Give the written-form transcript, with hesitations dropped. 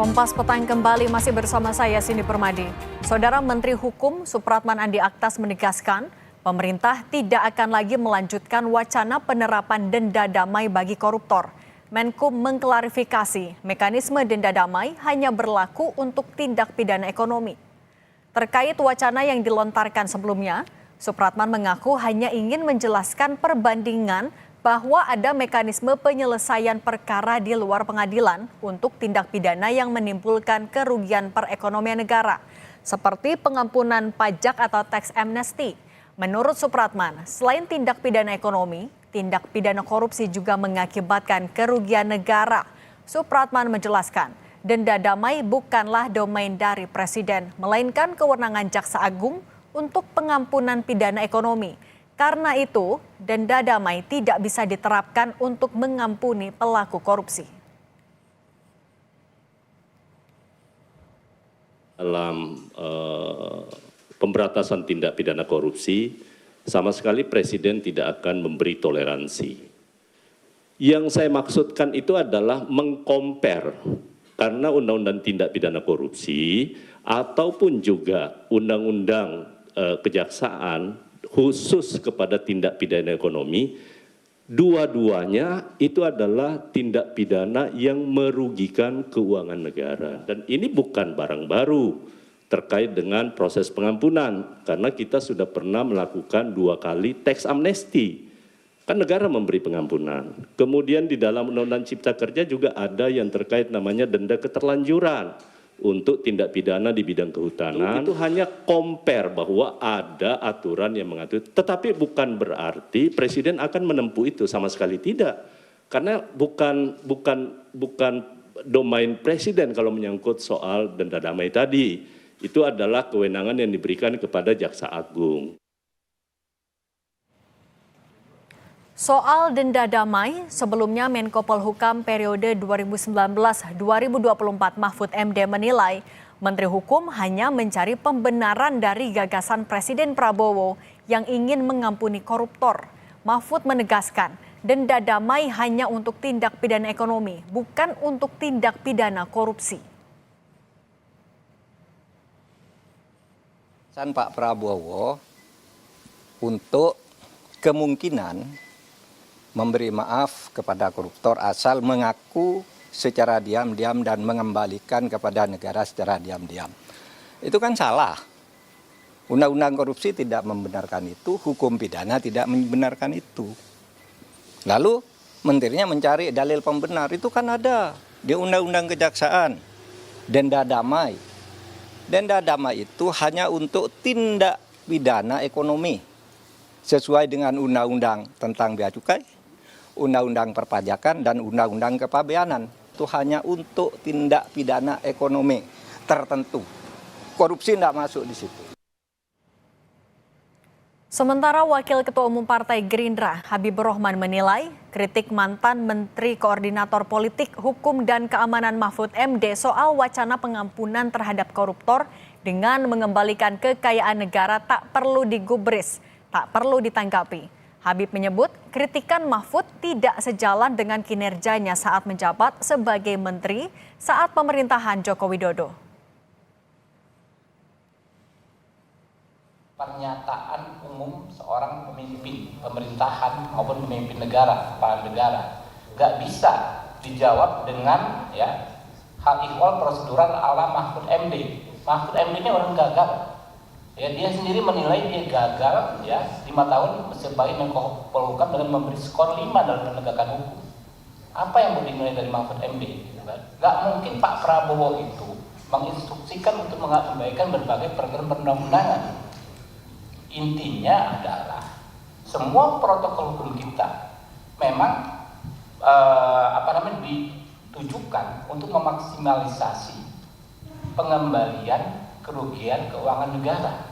Kompas Petang kembali masih bersama saya Cindy Permadi. Saudara Menteri Hukum Supratman Andi Aktas menegaskan, pemerintah tidak akan lagi melanjutkan wacana penerapan denda damai bagi koruptor. Menkum mengklarifikasi mekanisme denda damai hanya berlaku untuk tindak pidana ekonomi. Terkait wacana yang dilontarkan sebelumnya, Supratman mengaku hanya ingin menjelaskan perbandingan bahwa ada mekanisme penyelesaian perkara di luar pengadilan untuk tindak pidana yang menimbulkan kerugian perekonomian negara, seperti pengampunan pajak atau tax amnesty. Menurut Supratman, selain tindak pidana ekonomi, tindak pidana korupsi juga mengakibatkan kerugian negara. Supratman menjelaskan, denda damai bukanlah domain dari Presiden, melainkan kewenangan Jaksa Agung untuk pengampunan pidana ekonomi. Karena itu, denda damai tidak bisa diterapkan untuk mengampuni pelaku korupsi. Dalam pemberantasan tindak pidana korupsi, sama sekali Presiden tidak akan memberi toleransi. Yang saya maksudkan itu adalah mengcompare, karena undang-undang tindak pidana korupsi ataupun juga undang-undang kejaksaan khusus kepada tindak pidana ekonomi, dua-duanya itu adalah tindak pidana yang merugikan keuangan negara. Dan ini bukan barang baru terkait dengan proses pengampunan, karena kita sudah pernah melakukan 2 kali tax amnesty. Kan negara memberi pengampunan. Kemudian di dalam Undang-Undang Cipta Kerja juga ada yang terkait namanya denda keterlanjuran untuk tindak pidana di bidang kehutanan. Itu hanya compare bahwa ada aturan yang mengatur, tetapi bukan berarti Presiden akan menempuh itu, sama sekali tidak. Karena bukan domain Presiden kalau menyangkut soal denda damai tadi. Itu adalah kewenangan yang diberikan kepada Jaksa Agung. Soal denda damai, sebelumnya Menko Polhukam periode 2019-2024 Mahfud MD menilai Menteri Hukum hanya mencari pembenaran dari gagasan Presiden Prabowo yang ingin mengampuni koruptor. Mahfud menegaskan, denda damai hanya untuk tindak pidana ekonomi, bukan untuk tindak pidana korupsi. Pak Prabowo untuk kemungkinan memberi maaf kepada koruptor asal mengaku secara diam-diam dan mengembalikan kepada negara secara diam-diam. Itu kan salah. Undang-undang korupsi tidak membenarkan itu, hukum pidana tidak membenarkan itu. Lalu menterinya mencari dalil pembenar, itu kan ada di Undang-Undang Kejaksaan, denda damai. Denda damai itu hanya untuk tindak pidana ekonomi sesuai dengan Undang-Undang tentang Bea Cukai, Undang-Undang Perpajakan, dan Undang-Undang Kepabeanan. Itu hanya untuk tindak pidana ekonomi tertentu. Korupsi tidak masuk di situ. Sementara Wakil Ketua Umum Partai Gerindra, Habibur Rahman menilai kritik mantan Menteri Koordinator Politik, Hukum dan Keamanan Mahfud MD soal wacana pengampunan terhadap koruptor dengan mengembalikan kekayaan negara tak perlu digubris, tak perlu ditanggapi. Habib menyebut kritikan Mahfud tidak sejalan dengan kinerjanya saat menjabat sebagai menteri saat pemerintahan Joko Widodo. Pernyataan umum seorang pemimpin pemerintahan maupun pemimpin negara, kepala negara, nggak bisa dijawab dengan hal ihwal prosedural ala Mahfud MD. Mahfud MD ini orang gagal. Dia sendiri menilai dia gagal 5 tahun sebagai Menko Polhukam dengan memberi skor 5 dalam penegakan hukum. Apa yang mau dinilai dari Mahfud MD? Nggak mungkin Pak Prabowo itu menginstruksikan untuk mengabaikan berbagai peraturan perundang-undangan. Intinya adalah semua protokol hukum kita memang ditujukan untuk memaksimalisasi pengembalian kerugian keuangan negara.